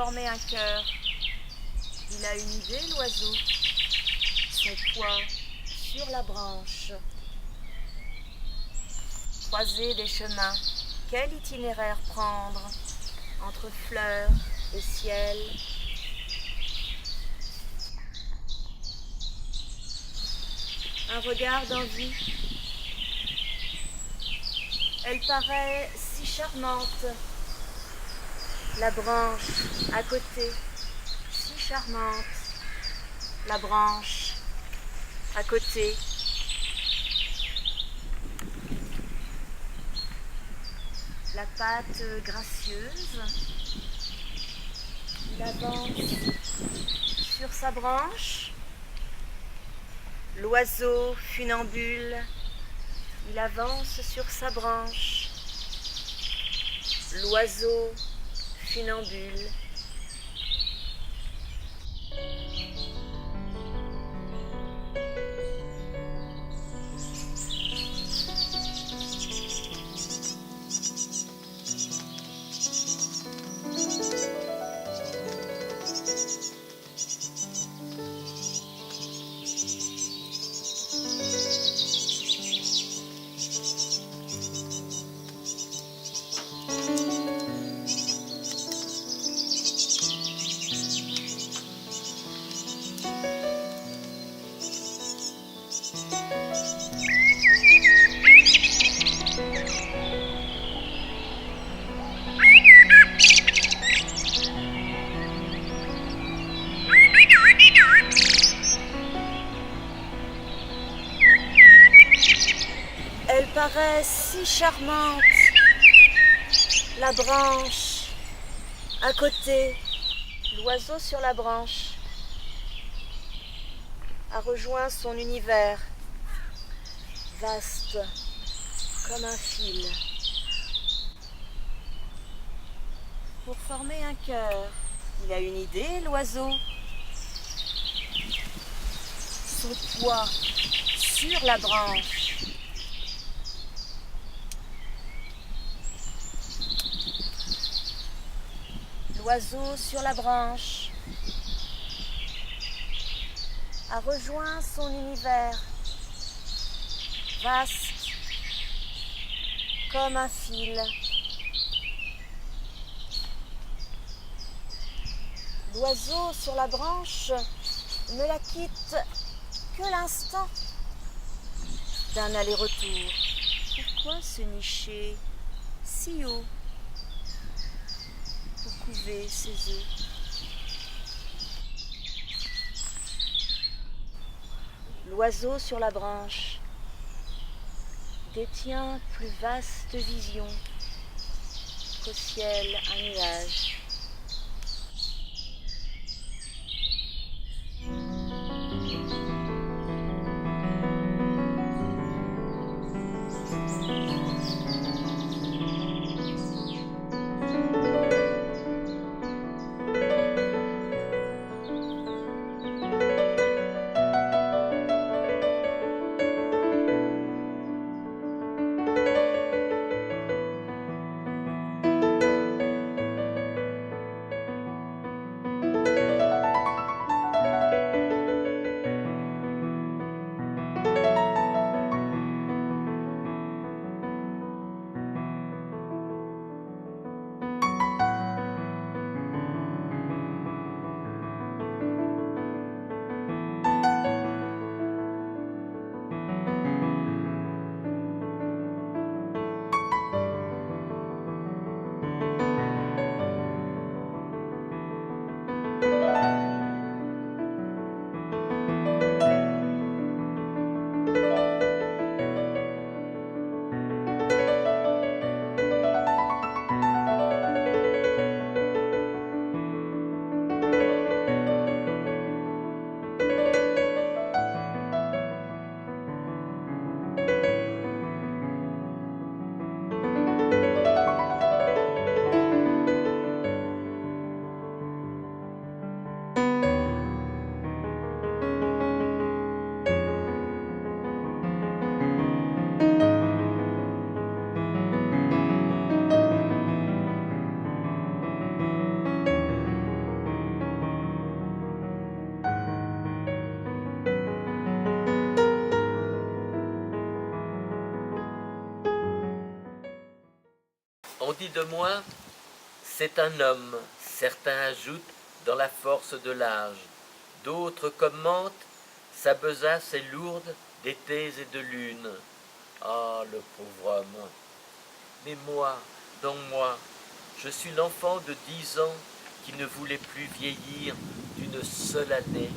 former un cœur. Il a une idée, l'oiseau. Son poids sur la branche. Croiser des chemins. Quel itinéraire prendre entre fleurs et ciel? Un regard d'envie. Elle paraît si charmante. La branche à côté, si charmante. La branche à côté. La patte gracieuse. Il avance sur sa branche. L'oiseau funambule. Il avance sur sa branche. L'oiseau funambule. Elle paraît si charmante, la branche à côté, l'oiseau sur la branche a rejoint son univers, vaste comme un fil. Pour former un cœur, il a une idée, l'oiseau. Son poids sur la branche. L'oiseau sur la branche a rejoint son univers, vaste comme un fil. L'oiseau sur la branche ne la quitte que l'instant d'un aller-retour. Pourquoi se nicher si haut pour couver ses œufs? L'oiseau sur la branche détient plus vaste vision qu'au ciel un nuage. On dit de moi, c'est un homme, certains ajoutent, dans la force de l'âge. D'autres commentent, sa besace est lourde d'étés et de lunes. Ah, le pauvre homme. Mais moi, dans moi, je suis l'enfant de 10 ans qui ne voulait plus vieillir d'une seule année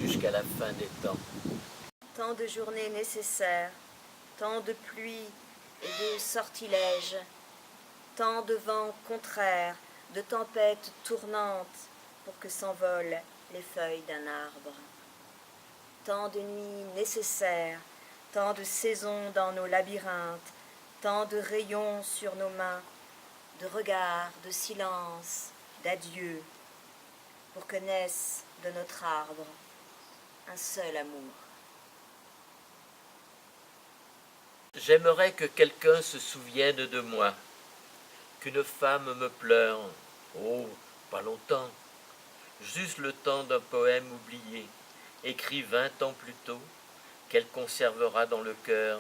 jusqu'à la fin des temps. Tant de journées nécessaires, tant de pluie et de sortilèges, tant de vents contraires, de tempêtes tournantes pour que s'envolent les feuilles d'un arbre. Tant de nuits nécessaires, tant de saisons dans nos labyrinthes, tant de rayons sur nos mains, de regards, de silence, d'adieu, pour que naisse de notre arbre un seul amour. J'aimerais que quelqu'un se souvienne de moi, qu'une femme me pleure, oh, pas longtemps, juste le temps d'un poème oublié, écrit 20 ans plus tôt, qu'elle conservera dans le cœur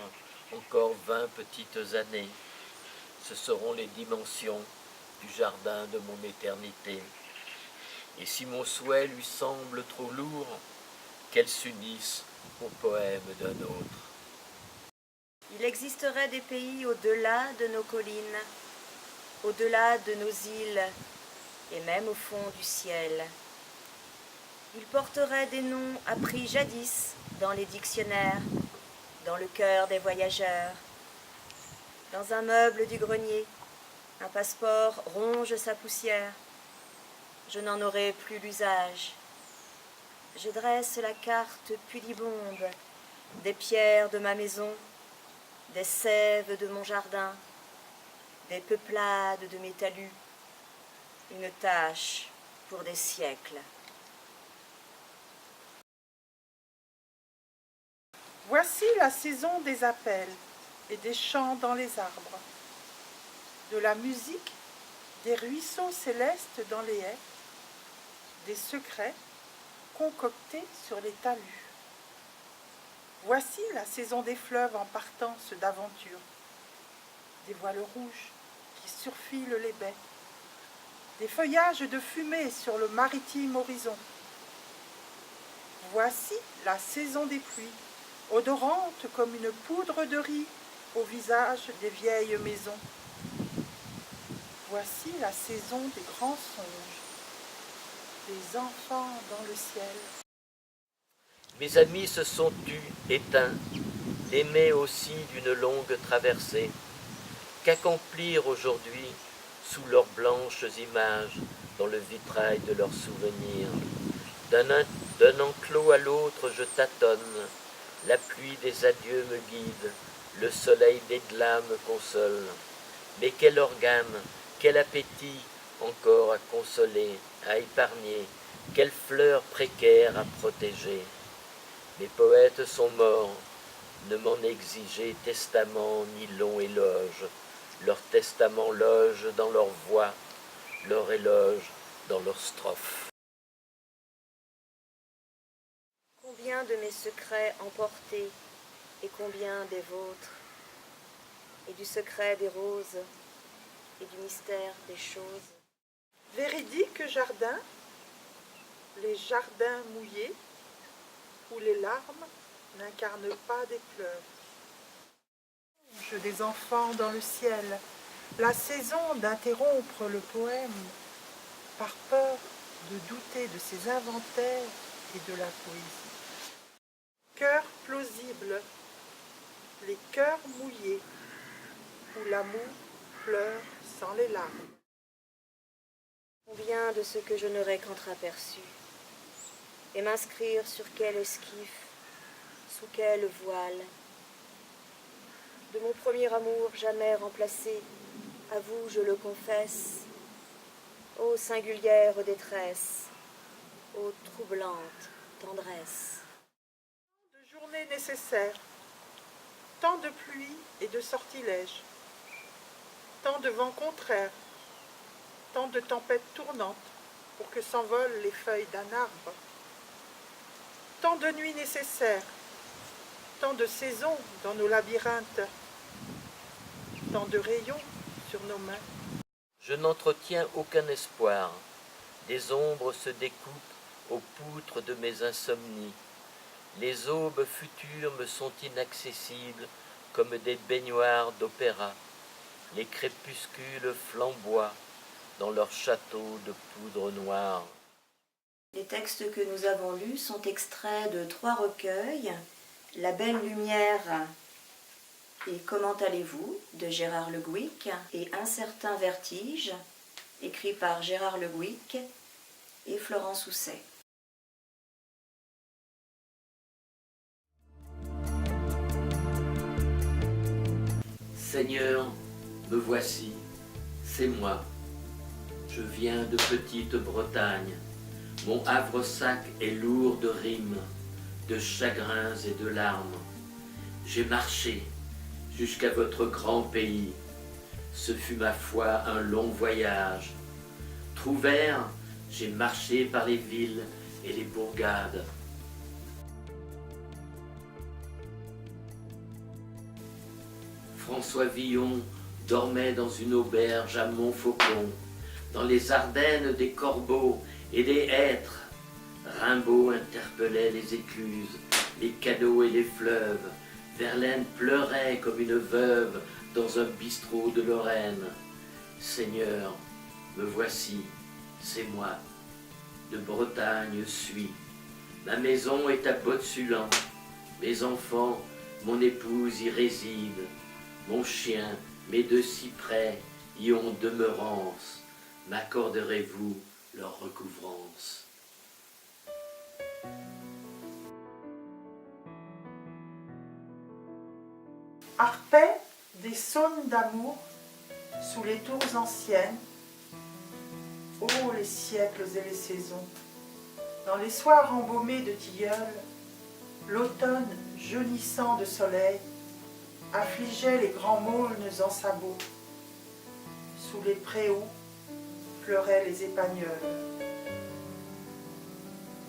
encore 20 petites années. Ce seront les dimensions du jardin de mon éternité. Et si mon souhait lui semble trop lourd, qu'elle s'unisse au poème d'un autre. Il existerait des pays au-delà de nos collines, au-delà de nos îles et même au fond du ciel. Ils porteraient des noms appris jadis dans les dictionnaires, dans le cœur des voyageurs. Dans un meuble du grenier, un passeport ronge sa poussière. Je n'en aurai plus l'usage. Je dresse la carte pudibonde des pierres de ma maison, des sèves de mon jardin, des peuplades de mes talus, une tâche pour des siècles. Voici la saison des appels et des chants dans les arbres, de la musique, des ruisseaux célestes dans les haies, des secrets concoctés sur les talus. Voici la saison des fleuves en partance d'aventure, des voiles rouges qui surfilent les baies, des feuillages de fumée sur le maritime horizon. Voici la saison des pluies, odorante comme une poudre de riz au visage des vieilles maisons. Voici la saison des grands songes, des enfants dans le ciel. Mes amis se sont tus, éteints, aimés aussi d'une longue traversée. Qu'accomplir aujourd'hui sous leurs blanches images dans le vitrail de leurs souvenirs. D'un enclos à l'autre je tâtonne, la pluie des adieux me guide, le soleil des glas me console. Mais quel organe, quel appétit encore à consoler, à épargner, quelle fleur précaire à protéger. Mes poètes sont morts, ne m'en exigez testament ni long éloge. Leur testament loge dans leur voix, leur éloge dans leurs strophes. Combien de mes secrets emportés et combien des vôtres, et du secret des roses et du mystère des choses. Véridique jardin, les jardins mouillés, où les larmes n'incarnent pas des pleurs. Des enfants dans le ciel, la saison d'interrompre le poème, par peur de douter de ses inventaires et de la poésie. Cœur plausible, les cœurs mouillés, où l'amour pleure sans les larmes. Combien de ce que je n'aurais qu'entreaperçu, et m'inscrire sur quel esquif, sous quel voile, de mon premier amour jamais remplacé, à vous je le confesse, ô singulière détresse, ô troublante tendresse. Tant de journées nécessaires, tant de pluie et de sortilèges, tant de vents contraires, tant de tempêtes tournantes pour que s'envolent les feuilles d'un arbre, tant de nuits nécessaires, tant de saisons dans nos labyrinthes, tant de rayons sur nos mains. Je n'entretiens aucun espoir. Des ombres se découpent aux poutres de mes insomnies. Les aubes futures me sont inaccessibles comme des baignoires d'opéra. Les crépuscules flamboient dans leur château de poudre noire. Les textes que nous avons lus sont extraits de 3 recueils, La belle lumière et Comment allez-vous de Gérard Le Gouic et Un certain vertige, écrit par Gérard Le Gouic et Florence Housset. Seigneur, me voici, c'est moi. Je viens de petite Bretagne. Mon havresac est lourd de rimes, de chagrins et de larmes. J'ai marché jusqu'à votre grand pays. Ce fut ma foi un long voyage. Trouvère, j'ai marché par les villes et les bourgades. François Villon dormait dans une auberge à Montfaucon. Dans les Ardennes des corbeaux et des hêtres, Rimbaud interpellait les écluses, les canaux et les fleuves. Verlaine pleurait comme une veuve dans un bistrot de Lorraine. Seigneur, me voici, c'est moi. De Bretagne suis. Ma maison est à Botsulan. Mes enfants, mon épouse y réside. Mon chien, mes 2 cyprès y ont demeurance. M'accorderez-vous leur recouvrance? Arpais des saunes d'amour sous les tours anciennes. Oh, les siècles et les saisons! Dans les soirs embaumés de tilleuls, l'automne jaunissant de soleil affligeait les grands maulnes en sabots. Sous les préaux pleuraient les épagneuls.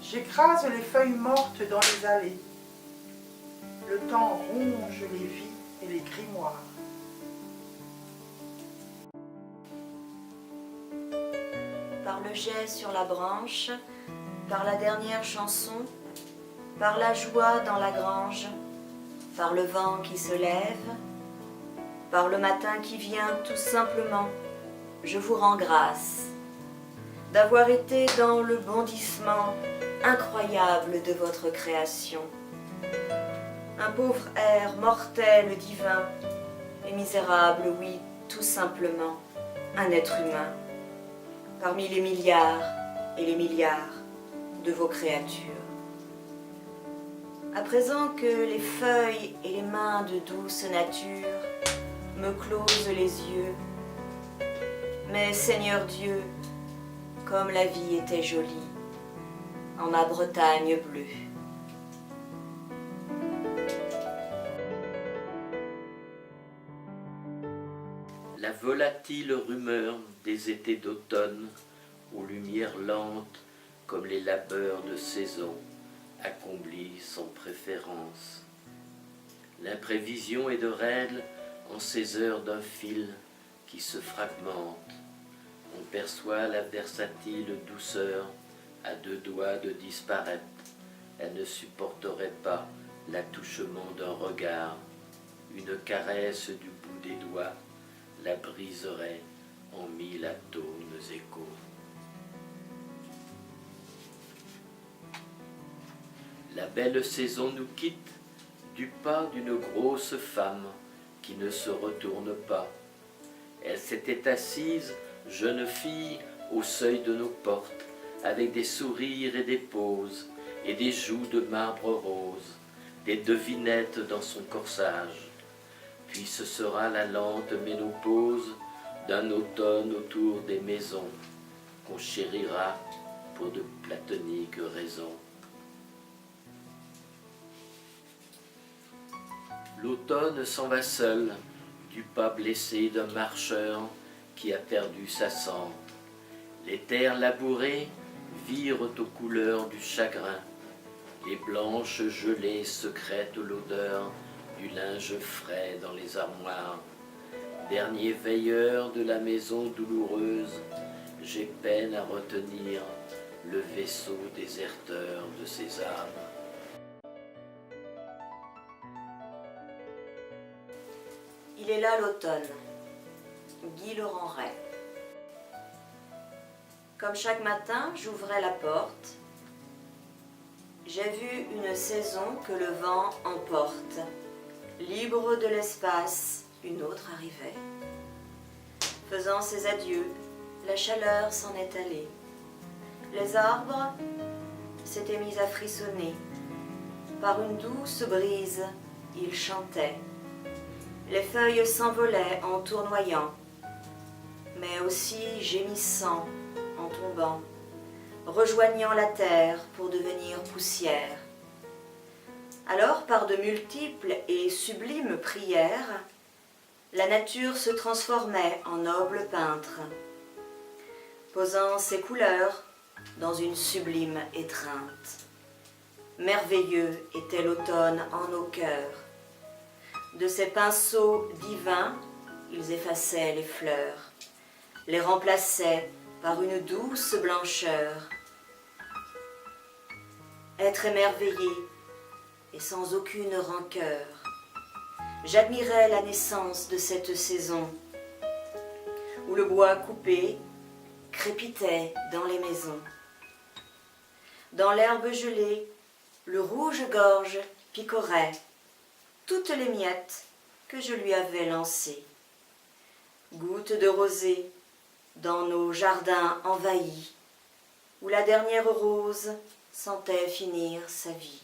J'écrase les feuilles mortes dans les allées. Le temps ronge les vies et les grimoires. Par le jet sur la branche, par la dernière chanson, par la joie dans la grange, par le vent qui se lève, par le matin qui vient tout simplement, je vous rends grâce d'avoir été dans le bondissement incroyable de votre création. Un pauvre air mortel, divin et misérable, oui, tout simplement, un être humain, parmi les milliards et les milliards de vos créatures. À présent que les feuilles et les mains de douce nature me closent les yeux, mais Seigneur Dieu, comme la vie était jolie en ma Bretagne bleue. La volatile rumeur des étés d'automne, aux lumières lentes comme les labeurs de saison, accomplit sans préférence. L'imprévision est de règle en ces heures d'un fil qui se fragmente. On perçoit la versatile douceur à 2 doigts de disparaître. Elle ne supporterait pas l'attouchement d'un regard. Une caresse du bout des doigts la briserait en 1000 atomes échos. La belle saison nous quitte du pas d'une grosse femme qui ne se retourne pas. Elle s'était assise, jeune fille, au seuil de nos portes, avec des sourires et des poses, et des joues de marbre rose, des devinettes dans son corsage. Puis ce sera la lente ménopause d'un automne autour des maisons, qu'on chérira pour de platoniques raisons. L'automne s'en va seul, du pas blessé d'un marcheur qui a perdu sa sente. Les terres labourées virent aux couleurs du chagrin. Les blanches gelées secrètent l'odeur du linge frais dans les armoires. Dernier veilleur de la maison douloureuse, j'ai peine à retenir le vaisseau déserteur de ces âmes. Il est là l'automne. Guy Laurent Ray. Comme chaque matin, j'ouvrais la porte. J'ai vu une saison que le vent emporte. Libre de l'espace, une autre arrivait. Faisant ses adieux, la chaleur s'en est allée. Les arbres s'étaient mis à frissonner. Par une douce brise, ils chantaient. Les feuilles s'envolaient en tournoyant, mais aussi gémissant en tombant, rejoignant la terre pour devenir poussière. Alors, par de multiples et sublimes prières, la nature se transformait en noble peintre, posant ses couleurs dans une sublime étreinte. Merveilleux était l'automne en nos cœurs. De ses pinceaux divins, ils effaçaient les fleurs, les remplaçaient par une douce blancheur. Être émerveillé et sans aucune rancœur, j'admirais la naissance de cette saison, où le bois coupé crépitait dans les maisons. Dans l'herbe gelée, le rouge-gorge picorait toutes les miettes que je lui avais lancées. Gouttes de rosée dans nos jardins envahis, où la dernière rose sentait finir sa vie.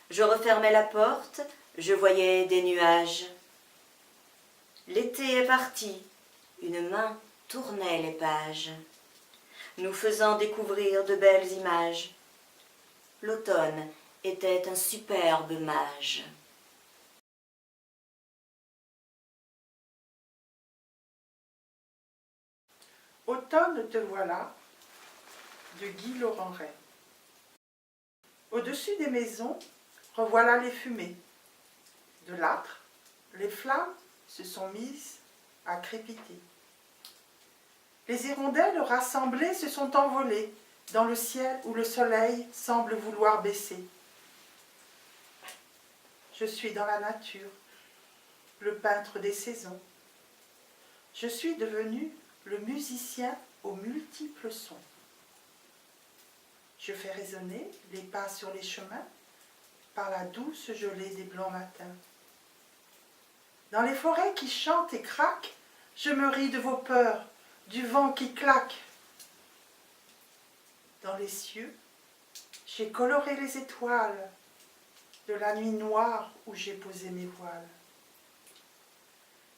Je refermais la porte, je voyais des nuages. L'été est parti, une main tournait les pages, nous faisant découvrir de belles images. L'automne était un superbe mage. Automne te voilà, de Guy Laurent Ray. Au-dessus des maisons, revoilà les fumées. De l'âtre, les flammes se sont mises à crépiter. Les hirondelles rassemblées se sont envolées dans le ciel où le soleil semble vouloir baisser. Je suis dans la nature, le peintre des saisons. Je suis devenu le musicien aux multiples sons. Je fais résonner les pas sur les chemins par la douce gelée des blancs matins. Dans les forêts qui chantent et craquent, je me ris de vos peurs, du vent qui claque. Dans les cieux, j'ai coloré les étoiles de la nuit noire où j'ai posé mes voiles.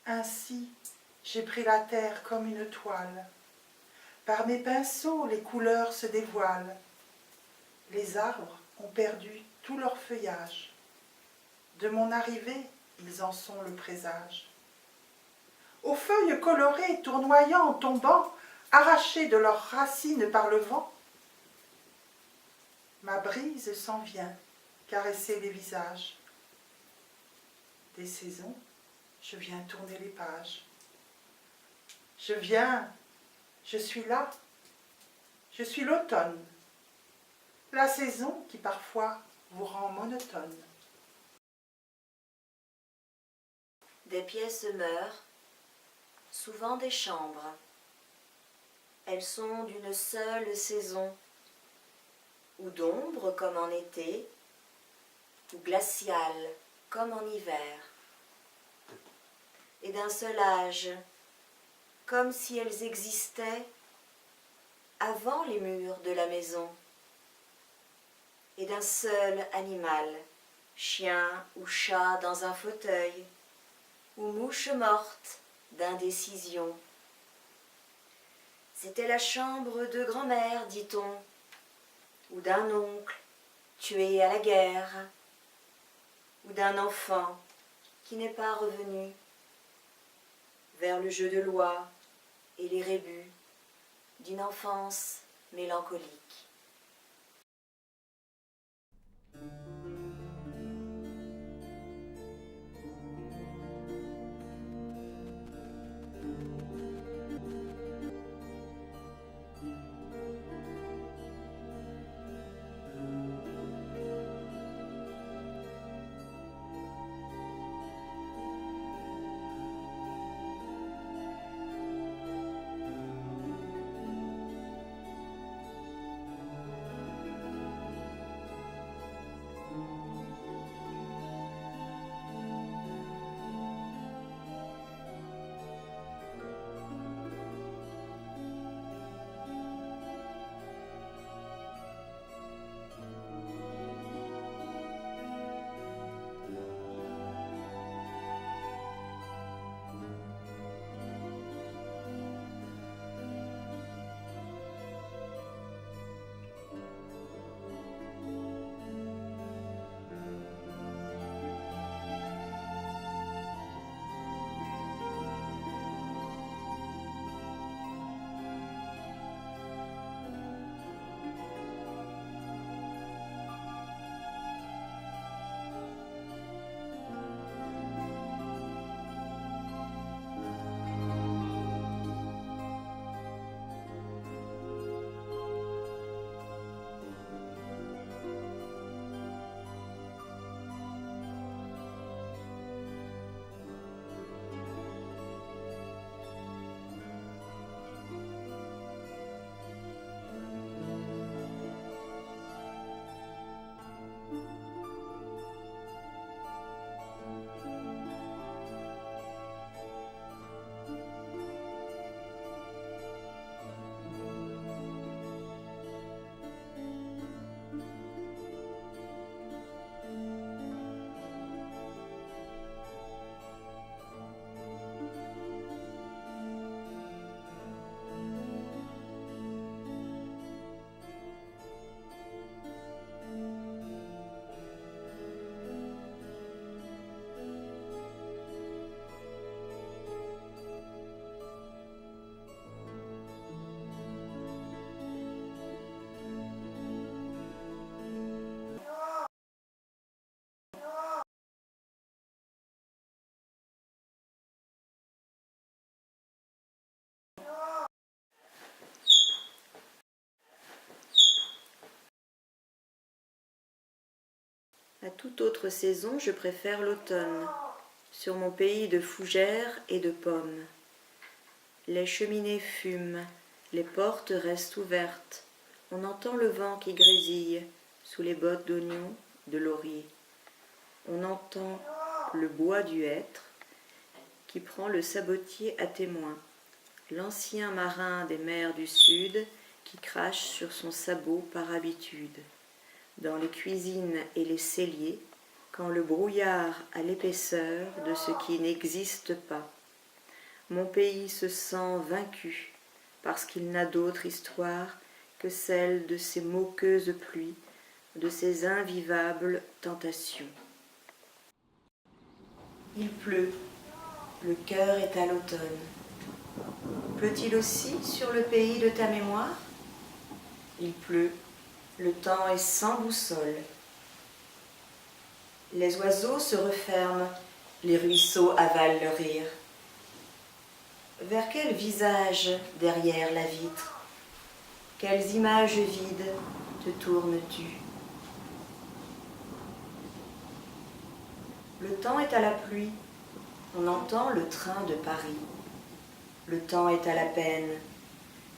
Ainsi, j'ai pris la terre comme une toile. Par mes pinceaux, les couleurs se dévoilent. Les arbres ont perdu tout leur feuillage. De mon arrivée, ils en sont le présage. Aux feuilles colorées, tournoyant, tombant, arrachées de leurs racines par le vent, ma brise s'en vient caresser les visages. Des saisons, je viens tourner les pages. Je viens, je suis là, je suis l'automne, la saison qui parfois vous rend monotone. Des pièces meurent, souvent des chambres. Elles sont d'une seule saison, ou d'ombre comme en été, ou glaciale comme en hiver, et d'un seul âge, comme si elles existaient avant les murs de la maison, et d'un seul animal, chien ou chat dans un fauteuil, ou mouche morte d'indécision. C'était la chambre de grand-mère, dit-on, ou d'un oncle tué à la guerre, ou d'un enfant qui n'est pas revenu vers le jeu de loi et les rébus d'une enfance mélancolique. À toute autre saison, je préfère l'automne, sur mon pays de fougères et de pommes. Les cheminées fument, les portes restent ouvertes, on entend le vent qui grésille sous les bottes d'oignons, de laurier. On entend le bois du hêtre qui prend le sabotier à témoin, l'ancien marin des mers du Sud qui crache sur son sabot par habitude. Dans les cuisines et les celliers, quand le brouillard a l'épaisseur de ce qui n'existe pas, mon pays se sent vaincu parce qu'il n'a d'autre histoire que celle de ces moqueuses pluies, de ces invivables tentations. Il pleut, le cœur est à l'automne. Pleut-il aussi sur le pays de ta mémoire? Il pleut, le temps est sans boussole. Les oiseaux se referment, les ruisseaux avalent le rire. Vers quel visage derrière la vitre? Quelles images vides te tournes-tu? Le temps est à la pluie, on entend le train de Paris. Le temps est à la peine,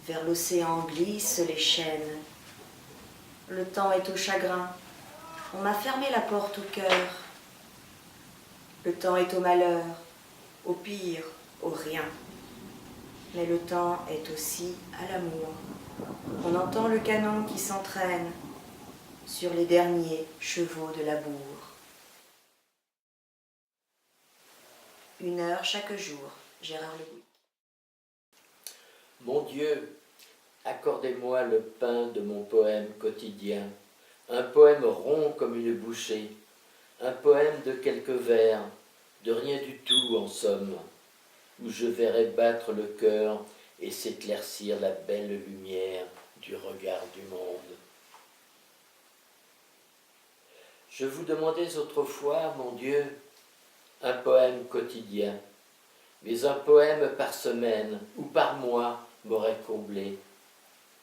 vers l'océan glissent les chaînes. Le temps est au chagrin, on m'a fermé la porte au cœur. Le temps est au malheur, au pire, au rien. Mais le temps est aussi à l'amour. On entend le canon qui s'entraîne sur les derniers chevaux de labour. 1 heure chaque jour, Gérard Le Bouilh. Mon Dieu, accordez-moi le pain de mon poème quotidien, un poème rond comme une bouchée, un poème de quelques vers, de rien du tout en somme, où je verrai battre le cœur et s'éclaircir la belle lumière du regard du monde. Je vous demandais autrefois, mon Dieu, un poème quotidien, mais un poème par semaine ou par mois m'aurait comblé,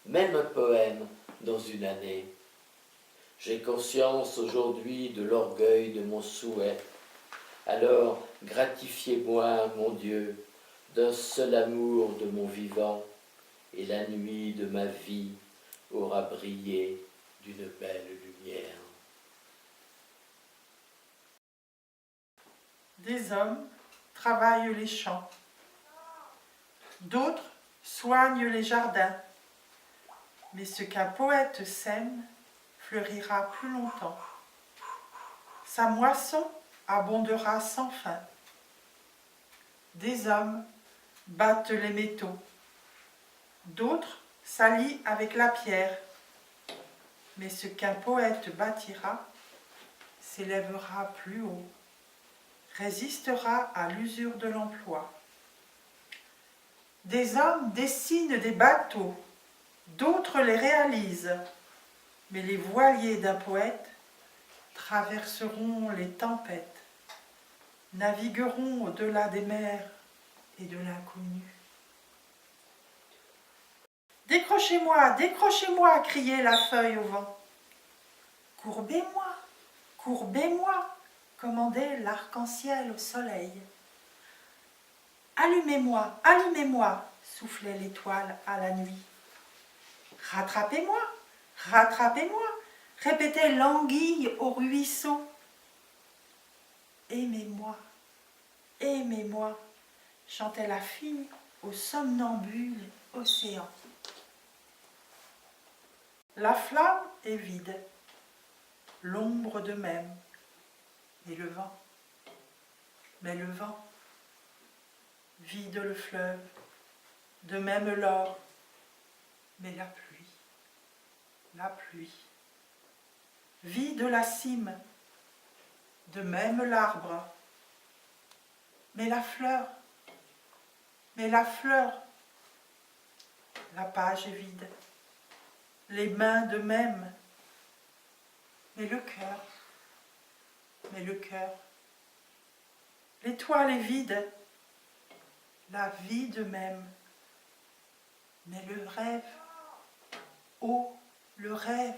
même un poème dans une année. J'ai conscience aujourd'hui de l'orgueil de mon souhait, alors gratifiez-moi, mon Dieu, d'un seul amour de mon vivant, et la nuit de ma vie aura brillé d'une belle lumière. Des hommes travaillent les champs, d'autres soignent les jardins, mais ce qu'un poète sème fleurira plus longtemps. Sa moisson abondera sans fin. Des hommes battent les métaux, d'autres s'allient avec la pierre, mais ce qu'un poète bâtira s'élèvera plus haut, résistera à l'usure de l'emploi. Des hommes dessinent des bateaux, d'autres les réalisent, mais les voiliers d'un poète traverseront les tempêtes, navigueront au-delà des mers et de l'inconnu. Décrochez-moi, décrochez-moi, criait la feuille au vent. Courbez-moi, courbez-moi, commandait l'arc-en-ciel au soleil. Allumez-moi, allumez-moi, soufflait l'étoile à la nuit. Rattrapez-moi, rattrapez-moi, répétait l'anguille au ruisseau. Aimez-moi, aimez-moi, chantait la fille au somnambule océan. La flamme est vide, l'ombre de même, et le vent. Mais le vent vide le fleuve, de même l'or, mais la pluie, vide la cime, de même l'arbre, mais la fleur, la page est vide, les mains de même, mais le cœur, l'étoile est vide, la vie de même, mais le rêve, oh, le rêve,